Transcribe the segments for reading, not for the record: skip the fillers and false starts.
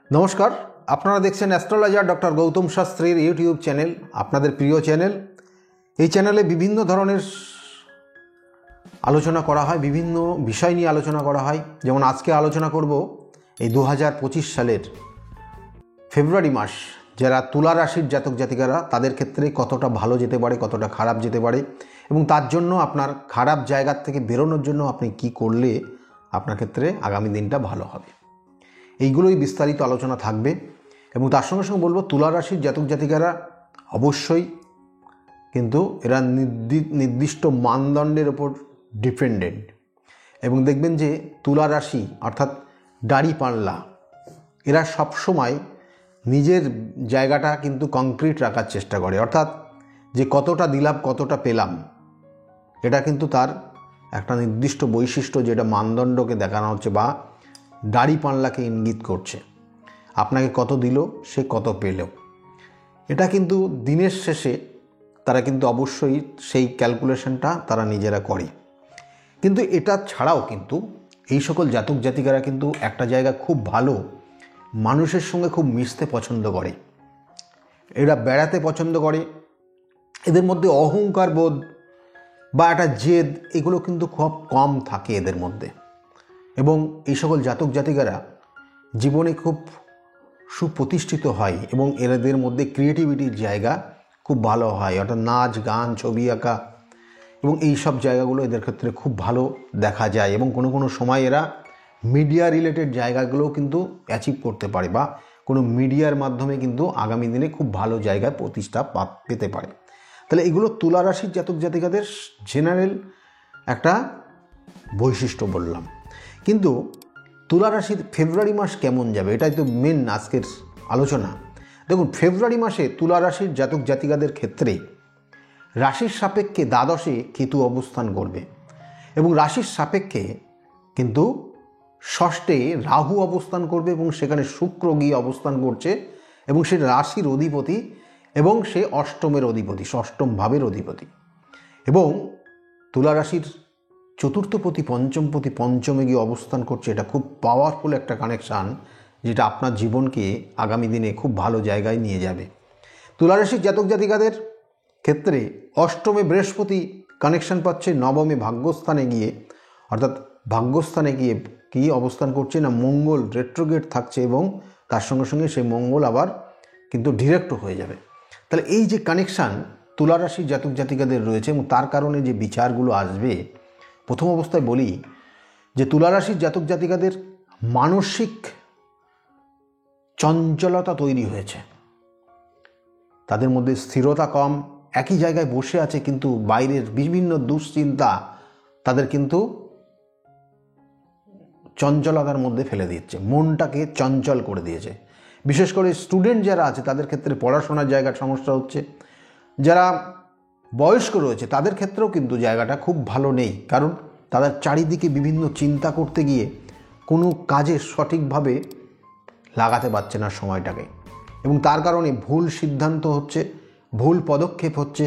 নমস্কার, আপনারা দেখছেন অ্যাস্ট্রোলজার ডক্টর গৌতম শাস্ত্রীর ইউটিউব চ্যানেল, আপনাদের প্রিয় চ্যানেল। এই চ্যানেলে বিভিন্ন ধরনের আলোচনা করা হয়, বিভিন্ন বিষয় নিয়ে আলোচনা করা হয়। যেমন আজকে আলোচনা করব এই 2025 সালের ফেব্রুয়ারি মাস যারা তুলা রাশির জাতক জাতিকারা, তাদের ক্ষেত্রে কতটা ভালো যেতে পারে, কতটা খারাপ যেতে পারে, এবং তার জন্য আপনার খারাপ জায়গার থেকে বেরোনোর জন্য আপনি কি করলে আপনার ক্ষেত্রে আগামী দিনটা ভালো হবে, এইগুলোই বিস্তারিত আলোচনা থাকবে। এবং তার সঙ্গে সঙ্গে বলবো, তুলা রাশির জাতক জাতিকারা অবশ্যই কিন্তু এরা নির্দিষ্ট মানদণ্ডের ওপর ডিপেন্ডেন্ট। এবং দেখবেন যে তুলা রাশি অর্থাৎ দাড়িপাল্লা, এরা সবসময় নিজের জায়গাটা কিন্তু কংক্রিট রাখার চেষ্টা করে, অর্থাৎ যে কতটা দিলাম কতটা পেলাম, এটা কিন্তু তার একটা নির্দিষ্ট বৈশিষ্ট্য, যেটা মানদণ্ডকে দেখানো হচ্ছে বা দাড়িপাল্লাকে ইঙ্গিত করছে। আপনাকে কত দিল, সে কত পেল, এটা কিন্তু দিনের শেষে তারা কিন্তু অবশ্যই সেই ক্যালকুলেশনটা তারা নিজেরা করে। কিন্তু এটা ছাড়াও কিন্তু এই সকল জাতক জাতিকারা কিন্তু একটা জায়গা খুব ভালো, মানুষের সঙ্গে খুব মিশতে পছন্দ করে, এরা বেড়াতে পছন্দ করে, এদের মধ্যে অহংকার বোধ বা একটা জেদ এগুলো কিন্তু খুব কম থাকে এদের মধ্যে। এবং এই সকল জাতক জাতিকারা জীবনে খুব সুপ্রতিষ্ঠিত হয় এবং এদের মধ্যে ক্রিয়েটিভিটির জায়গা খুব ভালো হয়, অর্থাৎ নাচ গান ছবি আঁকা এবং এই সব জায়গাগুলো এদের ক্ষেত্রে খুব ভালো দেখা যায়। এবং কোনো কোনো সময় এরা মিডিয়া রিলেটেড জায়গাগুলোও কিন্তু অ্যাচিভ করতে পারে বা কোনো মিডিয়ার মাধ্যমে কিন্তু আগামী দিনে খুব ভালো জায়গায় প্রতিষ্ঠা পেতে পারে। তাহলে এগুলো তুলা রাশির জাতক জাতিকাদের জেনারেল একটা বৈশিষ্ট্য বললাম। কিন্তু তুলা রাশির ফেব্রুয়ারি মাস কেমন যাবে, এটাই তো মেন আজকের আলোচনা। দেখুন, ফেব্রুয়ারি মাসে তুলা রাশির জাতক জাতিকাদের ক্ষেত্রে রাশির সাপেক্ষে দ্বাদশে কেতু অবস্থান করবে এবং রাশির সাপেক্ষে কিন্তু ষষ্ঠে রাহু অবস্থান করবে এবং সেখানে শুক্র গিয়ে অবস্থান করছে এবং সে রাশির অধিপতি এবং সে অষ্টমের অধিপতি, ষষ্ঠম ভাবের অধিপতি। এবং তুলা রাশির চতুর্থপতি পঞ্চমপতি পঞ্চমে গিয়ে অবস্থান করছে। এটা খুব পাওয়ারফুল একটা কানেকশান, যেটা আপনার জীবনকে আগামী দিনে খুব ভালো জায়গায় নিয়ে যাবে। তুলা রাশির জাতক জাতিকাদের ক্ষেত্রে অষ্টমে বৃহস্পতি কানেকশান পাচ্ছে, নবমে ভাগ্যস্থানে গিয়ে, অর্থাৎ ভাগ্যস্থানে গিয়ে কি অবস্থান করছে না, মঙ্গল রেট্রোগেট থাকছে এবং তার সঙ্গে সঙ্গে সেই মঙ্গল আবার কিন্তু ডিরেক্টও হয়ে যাবে। তাহলে এই যে কানেকশান তুলা রাশির জাতক জাতিকাদের রয়েছে এবং তার কারণে যে বিচারগুলো আসবে, প্রথম অবস্থায় বলি যে তুলা রাশির জাতক জাতিকাদের মানসিক চঞ্চলতা তৈরি হয়েছে, তাদের মধ্যে স্থিরতা কম, একই জায়গায় বসে আছে কিন্তু বাইরের বিভিন্ন দুশ্চিন্তা তাদের কিন্তু চঞ্চলতার মধ্যে ফেলে দিচ্ছে, মনটাকে চঞ্চল করে দিয়েছে। বিশেষ করে স্টুডেন্ট যারা আছে তাদের ক্ষেত্রে পড়াশোনার জায়গার সমস্যা হচ্ছে, যারা বয়স্ক রয়েছে তাদের ক্ষেত্রেও কিন্তু জায়গাটা খুব ভালো নেই, কারণ তাদের চারিদিকে বিভিন্ন চিন্তা করতে গিয়ে কোনো কাজে সঠিকভাবে লাগাতে পারছে না সময়টাকে, এবং তার কারণে ভুল সিদ্ধান্ত হচ্ছে, ভুল পদক্ষেপ হচ্ছে।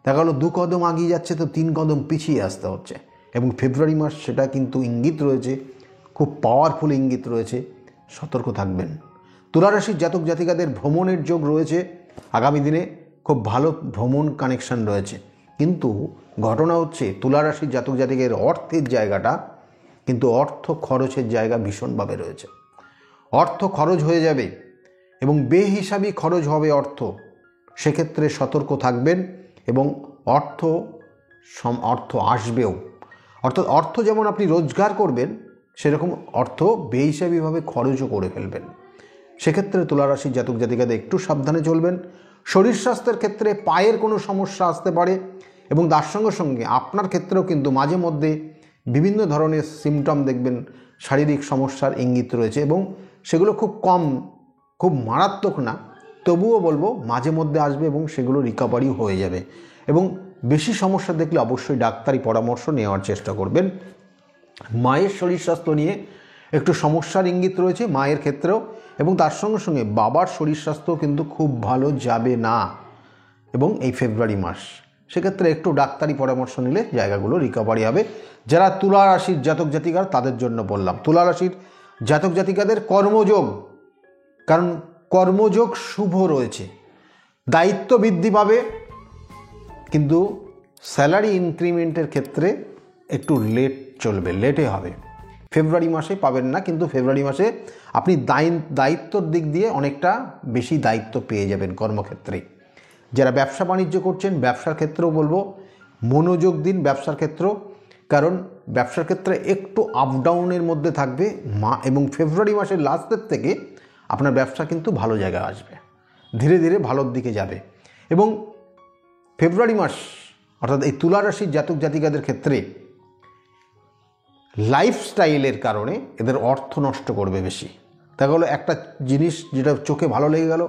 দেখা গেলো 2 কদম আগিয়ে যাচ্ছে তো 3 কদম পিছিয়ে আসতে হচ্ছে। এবং ফেব্রুয়ারি মাস সেটা কিন্তু ইঙ্গিত রয়েছে, খুব পাওয়ারফুল ইঙ্গিত রয়েছে, সতর্ক থাকবেন। তুলা রাশির জাতক জাতিকাদের ভ্রমণের যোগ রয়েছে, আগামী দিনে খুব ভালো ভ্রমণ কানেকশান রয়েছে। কিন্তু ঘটনা হচ্ছে তুলা রাশির জাতক জাতিকের অর্থের জায়গাটা কিন্তু অর্থ খরচের জায়গা ভীষণভাবে রয়েছে, অর্থ খরচ হয়ে যাবে এবং বেহিসাবি খরচ হবে অর্থ, সেক্ষেত্রে সতর্ক থাকবেন। এবং অর্থ আসবেও, অর্থাৎ অর্থ যেমন আপনি রোজগার করবেন সেরকম অর্থ বেহিসাবিভাবে খরচও করে ফেলবেন। সেক্ষেত্রে তুলা রাশির জাতক জাতিকাদের একটু সাবধানে চলবেন। শরীর স্বাস্থ্যের ক্ষেত্রে পায়ের কোনো সমস্যা আসতে পারে এবং তার সঙ্গে সঙ্গে আপনার ক্ষেত্রেও কিন্তু মাঝে মধ্যে বিভিন্ন ধরনের সিমটম দেখবেন, শারীরিক সমস্যার ইঙ্গিত রয়েছে এবং সেগুলো খুব কম, খুব মারাত্মক না, তবুও বলবো মাঝে মধ্যে আসবে এবং সেগুলো রিকভারি হয়ে যাবে। এবং বেশি সমস্যা দেখলে অবশ্যই ডাক্তারি পরামর্শ নেওয়ার চেষ্টা করবেন। মায়ের শরীর স্বাস্থ্য নিয়ে একটু সমস্যার ইঙ্গিত রয়েছে মায়ের ক্ষেত্রেও, এবং তার সঙ্গে সঙ্গে বাবার শরীর স্বাস্থ্য কিন্তু খুব ভালো যাবে না এবং এই ফেব্রুয়ারি মাস, সেক্ষেত্রে একটু ডাক্তারি পরামর্শ নিলে জায়গাগুলো রিকভারি হবে। যারা তুলা রাশির জাতক জাতিকার তাদের জন্য বললাম। তুলা রাশির জাতক জাতিকাদের কর্মযোগ কারণ কর্মযোগ শুভ রয়েছে, দায়িত্ব বৃদ্ধি পাবে, কিন্তু স্যালারি ইনক্রিমেন্টের ক্ষেত্রে একটু লেটে হবে। ফেব্রুয়ারি মাসে পাবেন না, কিন্তু ফেব্রুয়ারি মাসে আপনি দায়িত্বর দিক দিয়ে অনেকটা বেশি দায়িত্ব পেয়ে যাবেন কর্মক্ষেত্রে। যারা ব্যবসা বাণিজ্য করছেন, ব্যবসার ক্ষেত্রেও বলবো মনোযোগ দিন ব্যবসার ক্ষেত্র, কারণ ব্যবসার ক্ষেত্রে একটু আপ ডাউনের মধ্যে থাকবে এবং ফেব্রুয়ারি মাসের লাস্টের থেকে আপনার ব্যবসা কিন্তু ভালো জায়গায় আসবে, ধীরে ধীরে ভালোর দিকে যাবে। এবং ফেব্রুয়ারি মাস অর্থাৎ এই তুলা রাশির জাতক জাতিকাদের ক্ষেত্রে লাইফস্টাইলের কারণে এদের অর্থ নষ্ট করবে বেশি। দেখা গেলো একটা জিনিস যেটা চোখে ভালো লেগে গেল,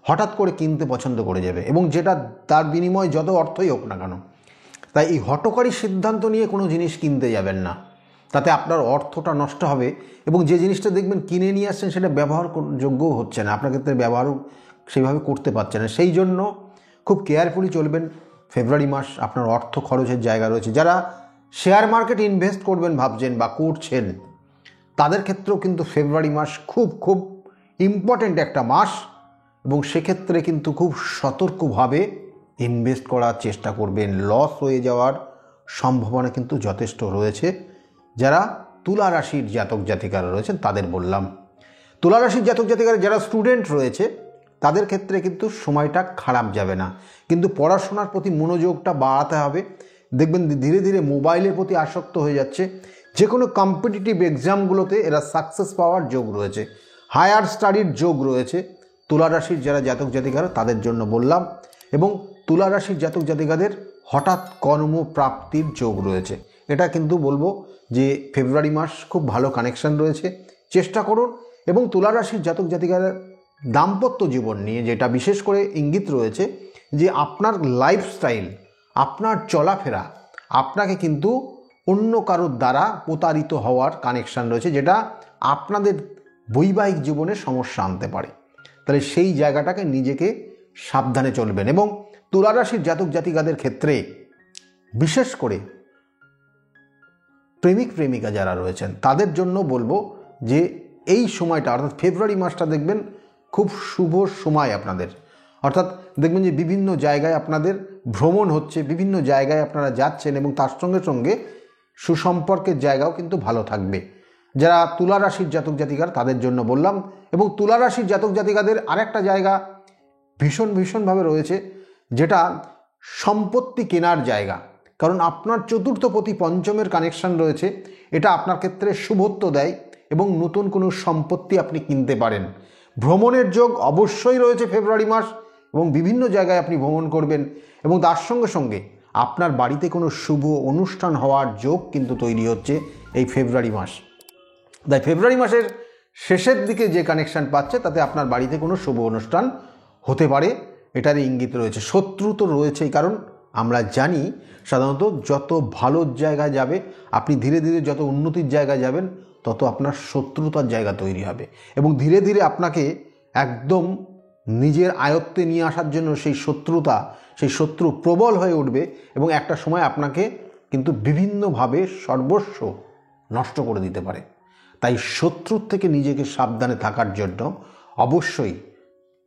হঠাৎ করে কিনতে পছন্দ করে যাবে, এবং যেটা তার বিনিময়ে যত অর্থই হোক না কেন। তাই এই হঠকারী সিদ্ধান্ত নিয়ে কোনো জিনিস কিনতে যাবেন না, তাতে আপনার অর্থটা নষ্ট হবে, এবং যে জিনিসটা দেখবেন কিনে নিয়ে আসছেন সেটা ব্যবহারযোগ্যও হচ্ছে না, আপনার ক্ষেত্রে ব্যবহারও সেইভাবে করতে পারছে না। সেই জন্য খুব কেয়ারফুলি চলবেন। ফেব্রুয়ারি মাস আপনার অর্থ খরচের জায়গা রয়েছে। যারা শেয়ার মার্কেটে ইনভেস্ট করবেন ভাবছেন বা করছেন, তাদের ক্ষেত্রেও কিন্তু ফেব্রুয়ারি মাস খুব খুব ইম্পর্ট্যান্ট একটা মাস, এবং সেক্ষেত্রে কিন্তু খুব সতর্কভাবে ইনভেস্ট করার চেষ্টা করবেন। লস হয়ে যাওয়ার সম্ভাবনা কিন্তু যথেষ্ট রয়েছে। যারা তুলা রাশির জাতক জাতিকারা রয়েছেন তাদের বললাম। তুলা রাশির জাতক জাতিকারা যারা স্টুডেন্ট রয়েছে তাদের ক্ষেত্রে কিন্তু সময়টা খারাপ যাবে না, কিন্তু পড়াশোনার প্রতি মনোযোগটা বাড়াতে হবে। দেখবেন ধীরে ধীরে মোবাইলের প্রতি আসক্ত হয়ে যাচ্ছে। যে কোনো কম্পিটিটিভ এক্সামগুলোতে এরা সাকসেস পাওয়ার যোগ রয়েছে, হায়ার স্টাডির যোগ রয়েছে। তুলা রাশির যারা জাতক জাতিকারা তাদের জন্য বললাম। এবং তুলা রাশির জাতক জাতিকাদের হঠাৎ কর্মপ্রাপ্তির যোগ রয়েছে। এটা কিন্তু বলবো যে ফেব্রুয়ারি মাস খুব ভালো কানেকশন রয়েছে, চেষ্টা করুন। এবং তুলা রাশির জাতক জাতিকাদের দাম্পত্য জীবন নিয়ে যেটা বিশেষ করে ইঙ্গিত রয়েছে, যে আপনার লাইফস্টাইল, আপনার চলাফেরা আপনাকে কিন্তু অন্য কারোর দ্বারা প্রতারিত হওয়ার কানেকশান রয়েছে, যেটা আপনাদের বৈবাহিক জীবনে সমস্যা আনতে পারে। তাহলে সেই জায়গাটাকে নিজেকে সাবধানে চলবেন। এবং তুলা রাশির জাতক জাতিকাদের ক্ষেত্রে বিশেষ করে প্রেমিক প্রেমিকা যারা রয়েছেন তাদের জন্য বলবো যে এই সময়টা অর্থাৎ ফেব্রুয়ারি মাসটা দেখবেন খুব শুভ সময় আপনাদের। অর্থাৎ দেখবেন যে বিভিন্ন জায়গায় আপনাদের ভ্রমণ হচ্ছে, বিভিন্ন জায়গায় আপনারা যাচ্ছেন, এবং তার সঙ্গে সঙ্গে সুসম্পর্কের জায়গাও কিন্তু ভালো থাকবে। যারা তুলা রাশির জাতক জাতিকার তাদের জন্য বললাম। এবং তুলা রাশির জাতক জাতিকাদের আরেকটা জায়গা ভীষণভাবে রয়েছে, যেটা সম্পত্তি কেনার জায়গা। কারণ আপনার চতুর্থপতি পঞ্চমের কানেকশন রয়েছে, এটা আপনার ক্ষেত্রে শুভত্ব দেয়, এবং নতুন কোনো সম্পত্তি আপনি কিনতে পারেন। ভ্রমণের যোগ অবশ্যই রয়েছে ফেব্রুয়ারি মাস, এবং বিভিন্ন জায়গায় আপনি ভ্রমণ করবেন, এবং তার সঙ্গে সঙ্গে আপনার বাড়িতে কোনো শুভ অনুষ্ঠান হওয়ার যোগ কিন্তু তৈরি হচ্ছে এই ফেব্রুয়ারি মাস। তাই ফেব্রুয়ারি মাসের শেষের দিকে যে কানেকশান পাচ্ছে তাতে আপনার বাড়িতে কোনো শুভ অনুষ্ঠান হতে পারে, এটার ইঙ্গিত রয়েছে। শত্রু তো রয়েছেই, কারণ আমরা জানি সাধারণত যত ভালো জায়গায় যাবে আপনি, ধীরে ধীরে যত উন্নতির জায়গায় যাবেন তত আপনার শত্রুতার জায়গা তৈরি হবে, এবং ধীরে ধীরে আপনাকে একদম নিজের আয়ত্তে নিয়ে আসার জন্য সেই শত্রু প্রবল হয়ে উঠবে, এবং একটা সময় আপনাকে কিন্তু বিভিন্নভাবে সর্বস্ব নষ্ট করে দিতে পারে। তাই শত্রুর থেকে নিজেকে সাবধানে থাকার জন্য অবশ্যই,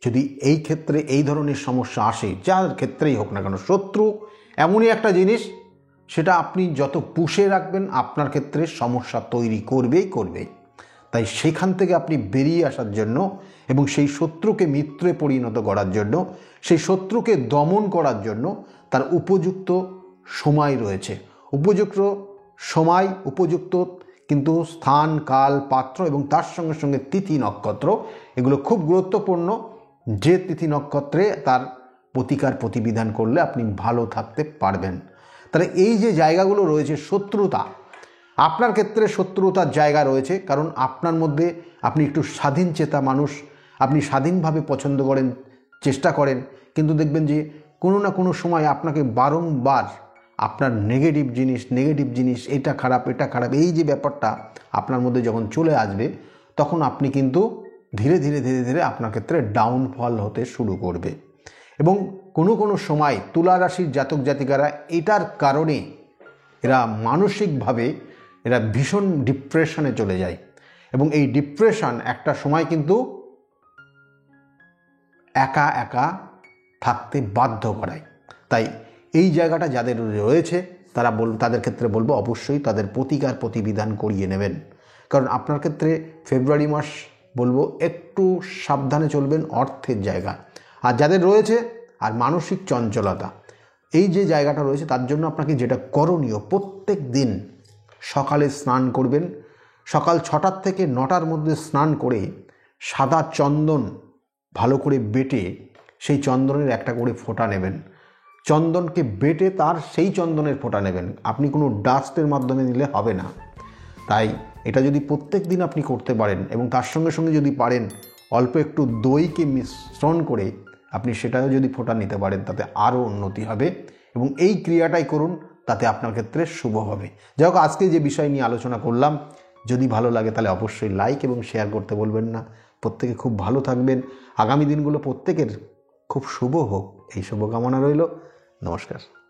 যদি এই ক্ষেত্রে এই ধরনের সমস্যা আসে, যার ক্ষেত্রেই হোক না কেন, শত্রু এমনই একটা জিনিস, সেটা আপনি যত পুষে রাখবেন আপনার ক্ষেত্রে সমস্যা তৈরি করবেই। তাই সেখান থেকে আপনি বেরিয়ে আসার জন্য, এবং সেই শত্রুকে মিত্রে পরিণত করার জন্য, সেই শত্রুকে দমন করার জন্য তার উপযুক্ত সময় রয়েছে। উপযুক্ত সময়, উপযুক্ত কিন্তু স্থান, কাল, পাত্র, এবং তার সঙ্গে সঙ্গে তিথি নক্ষত্র, এগুলো খুব গুরুত্বপূর্ণ। যে তিথি নক্ষত্রে তার প্রতিকার প্রতিবিধান করলে আপনি ভালো থাকতে পারবেন। তাহলে এই যে জায়গাগুলো রয়েছে, শত্রুতা, আপনার ক্ষেত্রে শত্রুতার জায়গা রয়েছে, কারণ আপনার মধ্যে আপনি একটু স্বাধীন চেতা মানুষ, আপনি স্বাধীনভাবে পছন্দ করেন, চেষ্টা করেন, কিন্তু দেখবেন যে কোনো না কোনো সময় আপনাকে বারংবার আপনার নেগেটিভ জিনিস, এটা খারাপ, এই যে ব্যাপারটা আপনার মধ্যে যখন চলে আসবে, তখন আপনি কিন্তু ধীরে ধীরে আপনার ক্ষেত্রে ডাউনফল হতে শুরু করবে। এবং কোনো সময় তুলা রাশির জাতক জাতিকারা এটার কারণে এরা মানসিকভাবে এরা ভীষণ ডিপ্রেশনে চলে যায়, এবং এই ডিপ্রেশন একটা সময় কিন্তু একা একা থাকতে বাধ্য করায়। তাই এই জায়গাটা যাদের রয়েছে তাদের ক্ষেত্রে বলবো অবশ্যই তাদের প্রতিকার প্রতিবিধান করিয়ে নেবেন। কারণ আপনার ক্ষেত্রে ফেব্রুয়ারি মাস বলবো একটু সাবধানে চলবেন অর্থের জায়গা। আর যাদের রয়েছে আর মানসিক চঞ্চলতা, এই যে জায়গাটা রয়েছে, তার জন্য আপনাকে যেটা করণীয়, প্রত্যেক দিন সকালে স্নান করবেন। সকাল 6টার থেকে 9টার মধ্যে স্নান করে সাদা চন্দন ভালো করে বেটে সেই চন্দনের একটা করে ফোঁটা নেবেন। চন্দনকে বেটে তার সেই চন্দনের ফোঁটা নেবেন, আপনি কোনো ডাস্টের মাধ্যমে নিলে হবে না। তাই এটা যদি প্রত্যেক দিন আপনি করতে পারেন এবং তার সঙ্গে সঙ্গে যদি পারেন অল্প একটু দইকে মিশ্রণ করে আপনি সেটাও যদি ফোঁটা নিতে পারেন, তাতে আরও উন্নতি হবে। এবং এই ক্রিয়াটাই করুন, তাতে আপনার ক্ষেত্রে শুভ হবে। যাই হোক, আজকে যে বিষয় নিয়ে আলোচনা করলাম, যদি ভালো লাগে তাহলে অবশ্যই লাইক এবং শেয়ার করতে বলবেন না। প্রত্যেকে খুব ভালো থাকবেন। আগামী দিনগুলো প্রত্যেকের খুব শুভ হোক, এই শুভকামনা রইল। নমস্কার।